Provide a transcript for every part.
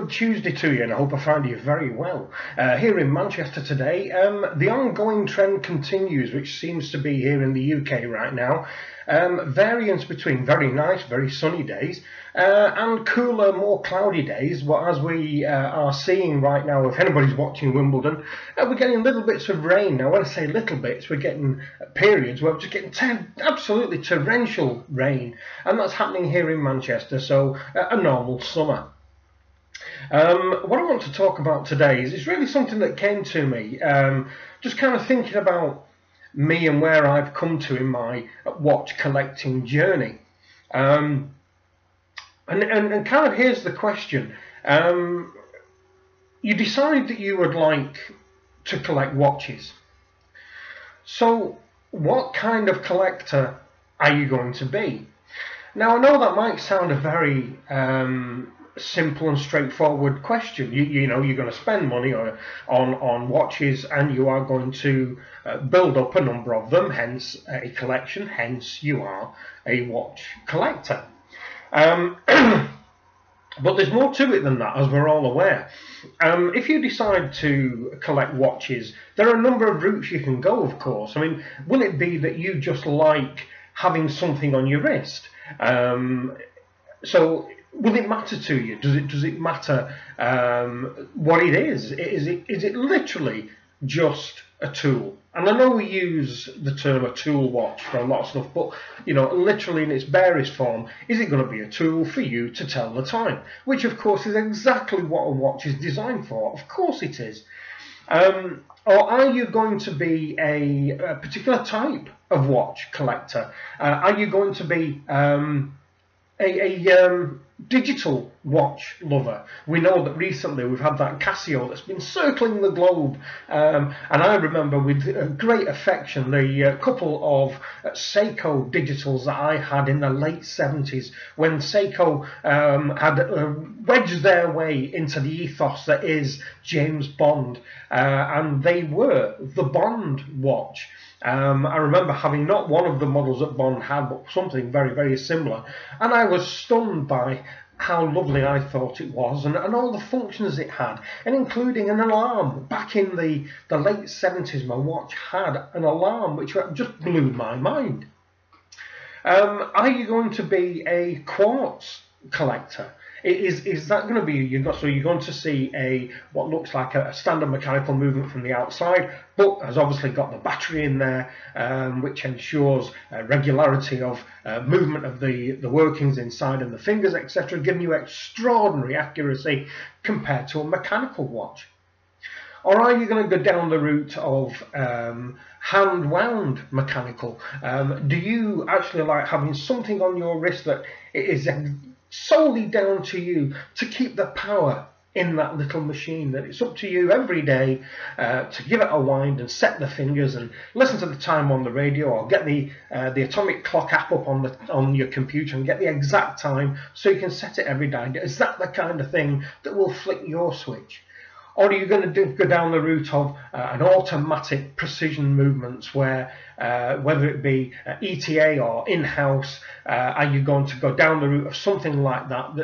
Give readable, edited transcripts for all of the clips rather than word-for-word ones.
good Tuesday to you, and I hope I find you very well. Here in Manchester today, the ongoing trend continues, which seems to be here in the UK right now. Variance between very nice, very sunny days and cooler, more cloudy days. Well, as we are seeing right now, if anybody's watching Wimbledon, we're getting little bits of rain. Now, when I say little bits, we're getting periods where we're just getting absolutely torrential rain, and that's happening here in Manchester, so a normal summer. What I want to talk about today is really something that came to me, just kind of thinking about me and where I've come to in my watch collecting journey. And kind of here's the question. You decide that you would like to collect watches. So what kind of collector are you going to be? Now, I know that might sound a very simple and straightforward question. You know, you're going to spend money on watches, and you are going to build up a number of them, hence a collection, hence you are a watch collector. But there's more to it than that, as we're all aware. If you decide to collect watches, there are a number of routes you can go, of course. I mean, will it be that you just like having something on your wrist? So will it matter to you? Does it matter what it is? Is it literally just a tool? And I know we use the term a tool watch for a lot of stuff, but you know, literally in its barest form, is it going to be a tool for you to tell the time? Which of course is exactly what a watch is designed for. Of course it is. Or are you going to be a particular type of watch collector? Are you going to be a digital watch lover? We know that recently we've had that Casio that's been circling the globe, and I remember with great affection the couple of Seiko digitals that I had in the late 70s, when Seiko had wedged their way into the ethos that is James Bond, and they were the Bond watch. I remember having not one of the models that Bond had, but something very, very similar, and I was stunned by how lovely I thought it was, and all the functions it had, and including an alarm. Back in the late 70s, my watch had an alarm which just blew my mind. Are you going to be a quartz collector? Is that going to be, so you're going to see what looks like a standard mechanical movement from the outside, but has obviously got the battery in there, which ensures regularity of movement of the workings inside and the fingers, etc., giving you extraordinary accuracy compared to a mechanical watch? Or are you going to go down the route of hand-wound mechanical? Do you actually like having something on your wrist that is solely down to you to keep the power in that little machine, that it's up to you every day to give it a wind and set the fingers and listen to the time on the radio, or get the atomic clock app up on your computer and get the exact time so you can set it every day? Is that the kind of thing that will flick your switch? Or are you going to go down the route of an automatic precision movements, where whether it be ETA or in-house, are you going to go down the route of something like that,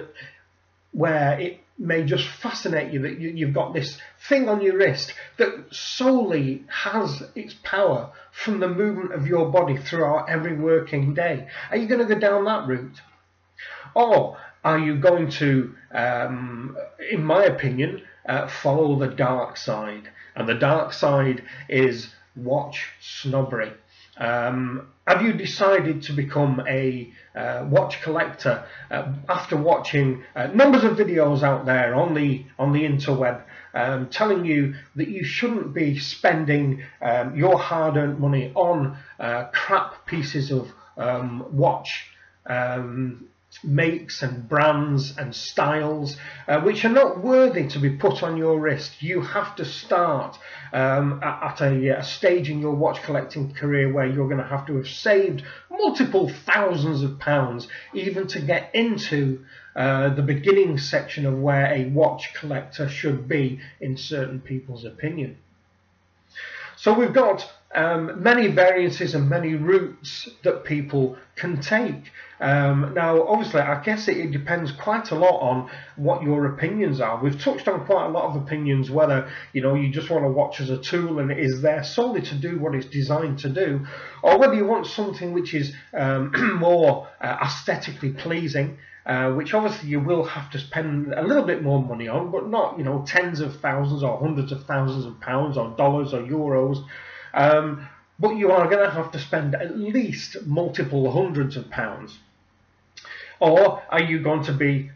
where it may just fascinate you that you've got this thing on your wrist that solely has its power from the movement of your body throughout every working day? Are you going to go down that route? Or are you going to, in my opinion, follow the dark side? And the dark side is watch snobbery. Have you decided to become a watch collector after watching numbers of videos out there on the interweb telling you that you shouldn't be spending your hard-earned money on crap pieces of watch makes and brands and styles which are not worthy to be put on your wrist? You have to start at a stage in your watch collecting career where you're going to have saved multiple thousands of pounds even to get into the beginning section of where a watch collector should be in certain people's opinion. So we've got many variances and many routes that people can take. Now, obviously, I guess it depends quite a lot on what your opinions are. We've touched on quite a lot of opinions, whether you just want to watch as a tool and it is there solely to do what it's designed to do, or whether you want something which is more aesthetically pleasing. Which obviously you will have to spend a little bit more money on, but not tens of thousands or hundreds of thousands of pounds or dollars or euros. But you are going to have to spend at least multiple hundreds of pounds. Or are you going to be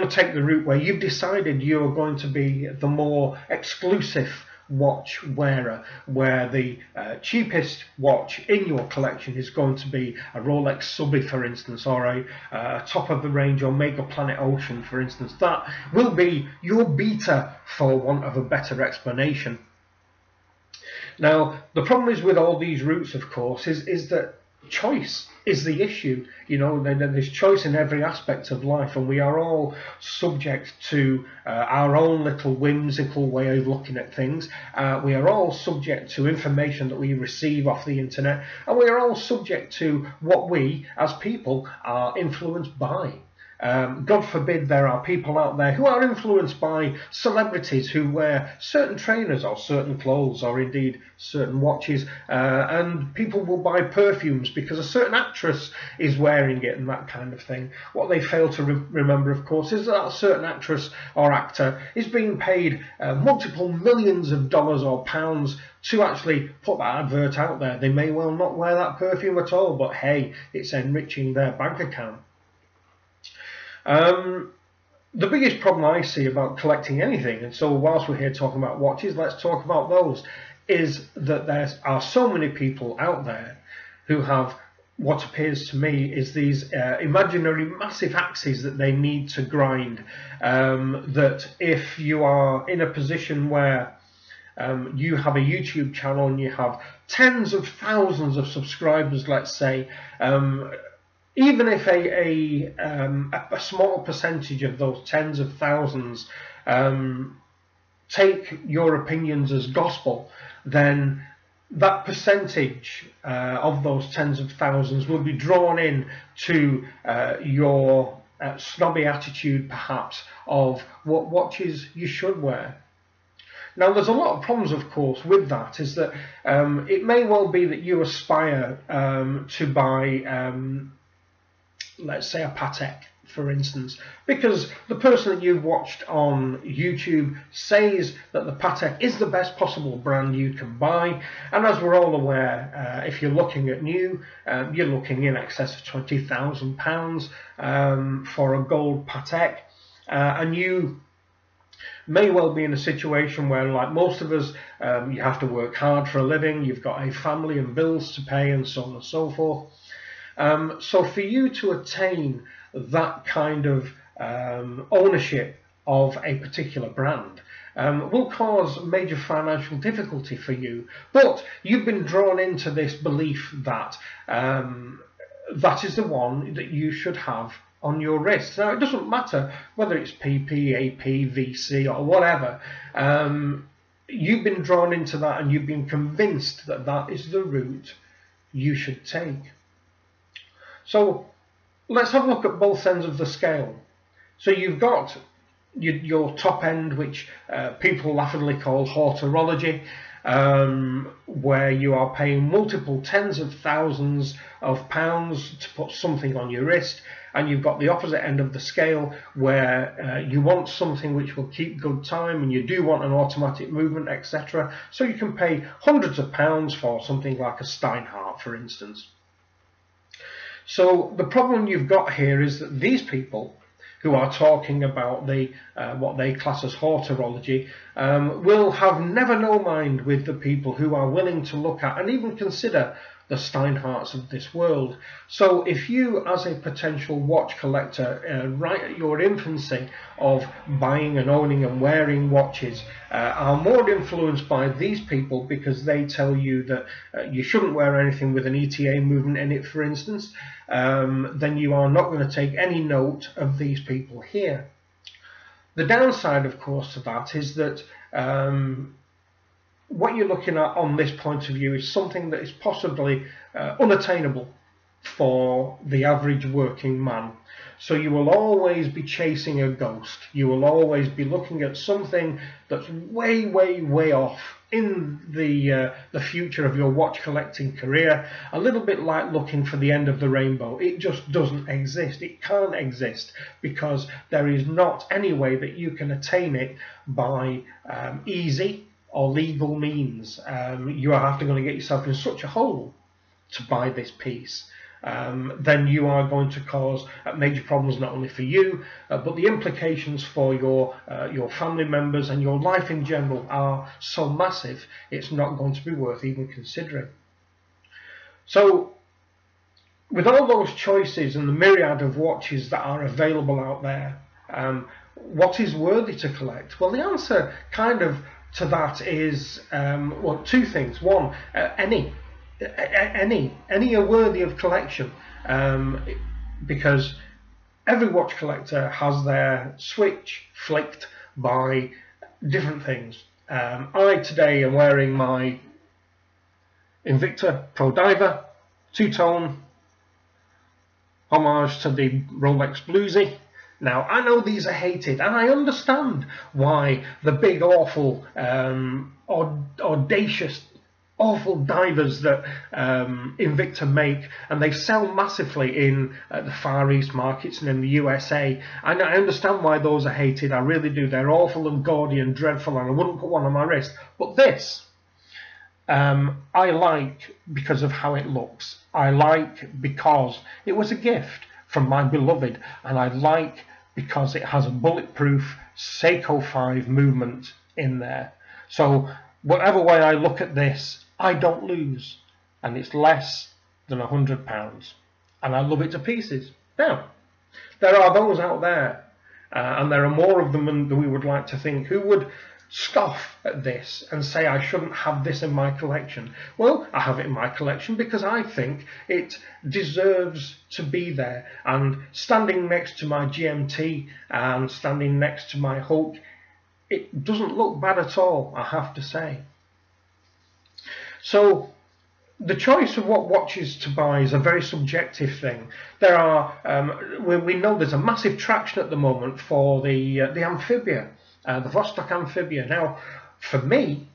take the route where you've decided you're going to be the more exclusive watch wearer, where the cheapest watch in your collection is going to be a Rolex Subby, for instance, or a top of the range Omega Planet Ocean, for instance. That will be your beta, for want of a better explanation. Now, the problem is with all these routes, of course, is that choice is the issue. There's choice in every aspect of life, and we are all subject to our own little whimsical way of looking at things. We are all subject to information that we receive off the internet, and we are all subject to what we, as people, are influenced by. God forbid there are people out there who are influenced by celebrities who wear certain trainers or certain clothes or indeed certain watches, and people will buy perfumes because a certain actress is wearing it and that kind of thing. What they fail to remember, of course, is that a certain actress or actor is being paid multiple millions of dollars or pounds to actually put that advert out there. They may well not wear that perfume at all, but hey, it's enriching their bank account. The biggest problem I see about collecting anything, and so whilst we're here talking about watches, let's talk about those, is that there are so many people out there who have what appears to me is these imaginary massive axes that they need to grind, that if you are in a position where you have a YouTube channel and you have tens of thousands of subscribers, let's say, even if a small percentage of those tens of thousands take your opinions as gospel, then that percentage of those tens of thousands will be drawn in to your snobby attitude, perhaps, of what watches you should wear. Now, there's a lot of problems, of course, with that, is that it may well be that you aspire to buy let's say a Patek, for instance, because the person that you've watched on YouTube says that the Patek is the best possible brand you can buy, and as we're all aware, if you're looking at new, you're looking in excess of £20,000 for a gold Patek, and you may well be in a situation where, like most of us, you have to work hard for a living, you've got a family and bills to pay, and so on and so forth. So for you to attain that kind of ownership of a particular brand will cause major financial difficulty for you. But you've been drawn into this belief that that is the one that you should have on your wrist. Now, it doesn't matter whether it's PP, AP, VC or whatever. You've been drawn into that and you've been convinced that that is the route you should take. So let's have a look at both ends of the scale. So you've got your top end, which people laughingly call horology, where you are paying multiple tens of thousands of pounds to put something on your wrist, and you've got the opposite end of the scale where you want something which will keep good time and you do want an automatic movement, etc. So you can pay hundreds of pounds for something like a Steinhardt, for instance. So the problem you've got here is that these people who are talking about the what they class as horology will have never no mind with the people who are willing to look at and even consider the Steinhardts of this world. So if you, as a potential watch collector, right at your infancy of buying and owning and wearing watches, are more influenced by these people because they tell you that you shouldn't wear anything with an ETA movement in it, for instance, then you are not going to take any note of these people here. The downside, of course, to that is that what you're looking at on this point of view is something that is possibly unattainable for the average working man. So you will always be chasing a ghost. You will always be looking at something that's way, way, way off in the future of your watch collecting career. A little bit like looking for the end of the rainbow. It just doesn't exist. It can't exist because there is not any way that you can attain it by easy or legal means. You are going to get yourself in such a hole to buy this piece. Then you are going to cause major problems not only for you, but the implications for your family members and your life in general are so massive, it's not going to be worth even considering. So, with all those choices and the myriad of watches that are available out there, what is worthy to collect? Well, the answer kind of to that is, well, two things. One, any are worthy of collection, because every watch collector has their switch flicked by different things. I today am wearing my Invicta Pro Diver two-tone homage to the Rolex Bluesy. Now, I know these are hated, and I understand why the big, awful, audacious, awful divers that Invicta make, and they sell massively in the Far East markets and in the USA. And I understand why those are hated. I really do. They're awful and gaudy and dreadful, and I wouldn't put one on my wrist. But this, I like because of how it looks. I like because it was a gift from my beloved, and I like because it has a bulletproof Seiko 5 movement in there. So whatever way I look at this, I don't lose, and it's less than £100, and I love it to pieces. Now, there are those out there, and there are more of them than we would like to think, who would scoff at this and say I shouldn't have this in my collection. Well, I have it in my collection because I think it deserves to be there, and standing next to my GMT and standing next to my Hulk, it doesn't look bad at all, I have to say. So the choice of what watches to buy is a very subjective thing. There are, we know there's a massive traction at the moment for the Amphibia, the Vostok Amphibia. Now, for me,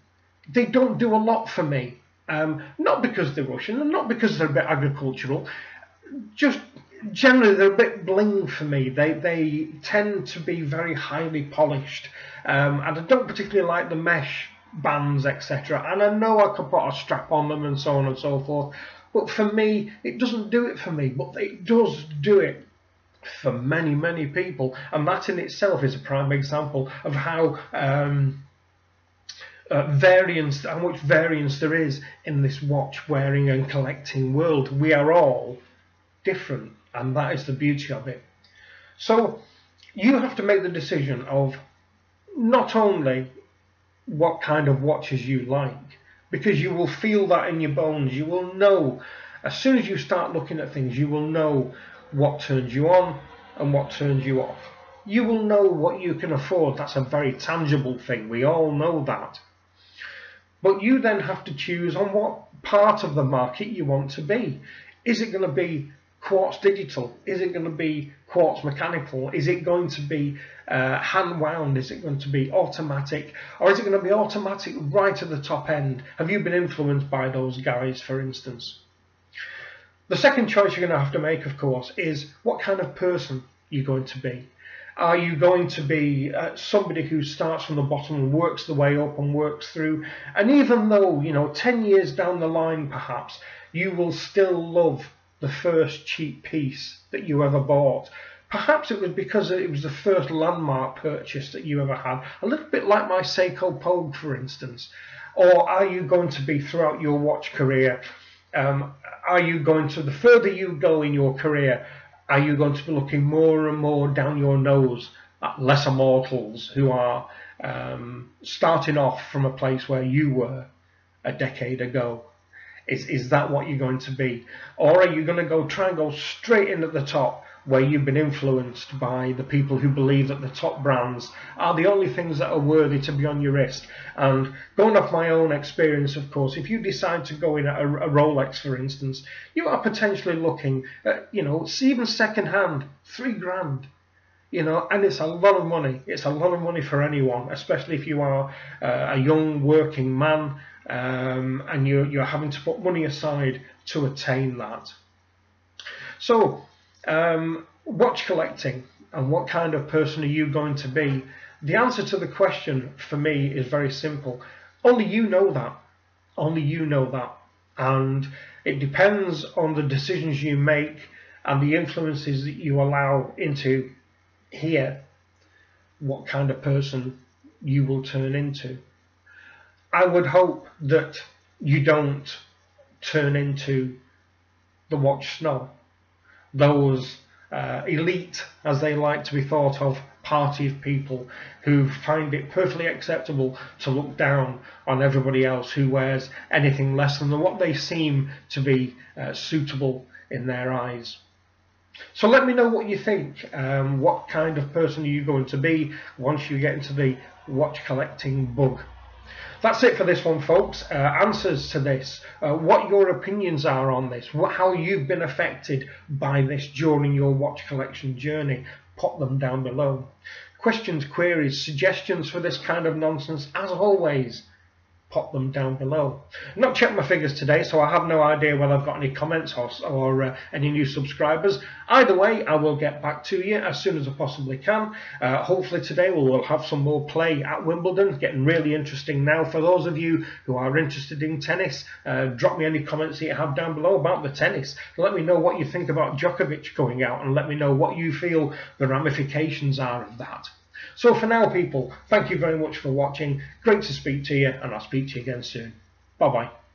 they don't do a lot for me. Not because they're Russian and not because they're a bit agricultural, just generally they're a bit bling for me. They tend to be very highly polished, and I don't particularly like the mesh bands, etc. And I know I could put a strap on them and so on and so forth, but for me it doesn't do it for me, but it does do it for many, many people, and that in itself is a prime example of how how much variance there is in this watch wearing and collecting world. We are all different, and that is the beauty of it. So you have to make the decision of not only what kind of watches you like, because you will feel that in your bones. You will know, as soon as you start looking at things, you will know what turns you on and what turns you off. You will know what you can afford. That's a very tangible thing. We all know that. But you then have to choose on what part of the market you want to be. Is it going to be quartz digital? Is it going to be quartz mechanical? Is it going to be hand wound? Is it going to be automatic? Or is it going to be automatic right at the top end? Have you been influenced by those guys, for instance? The second choice you're going to have to make, of course, is what kind of person you're going to be. Are you going to be somebody who starts from the bottom and works the way up and works through? And even though, 10 years down the line, perhaps, you will still love the first cheap piece that you ever bought. Perhaps it was because it was the first landmark purchase that you ever had, a little bit like my Seiko Pogue, for instance. Or are you going to be throughout your watch career? Are you going to, the further you go in your career, are you going to be looking more and more down your nose at lesser mortals who are starting off from a place where you were a decade ago? Is that what you're going to be? Or are you going to try and go straight in at the top where you've been influenced by the people who believe that the top brands are the only things that are worthy to be on your wrist. And going off my own experience, of course, if you decide to go in at a Rolex, for instance, you are potentially looking at, even second hand, $3,000. And it's a lot of money. It's a lot of money for anyone, especially if you are a young working man, and you're having to put money aside to attain that. So, watch collecting and what kind of person are you going to be? The answer to the question for me is very simple. Only you know that. Only you know that. And it depends on the decisions you make and the influences that you allow into here, what kind of person you will turn into. I would hope that you don't turn into the watch snob, those elite, as they like to be thought of, party of people who find it perfectly acceptable to look down on everybody else who wears anything less than what they seem to be suitable in their eyes. So let me know what you think. What kind of person are you going to be once you get into the watch collecting bug? That's it for this one, folks. Answers to this, what your opinions are on this, how you've been affected by this during your watch collection journey, pop them down below. Questions, queries, suggestions for this kind of nonsense, as always, pop them down below. I've not checked my figures today, so I have no idea whether I've got any comments or any new subscribers. Either way, I will get back to you as soon as I possibly can. Hopefully today we'll have some more play at Wimbledon. It's getting really interesting now. For those of you who are interested in tennis, drop me any comments that you have down below about the tennis. Let me know what you think about Djokovic going out, and let me know what you feel the ramifications are of that. So for now, people, thank you very much for watching. Great to speak to you, and I'll speak to you again soon. Bye-bye.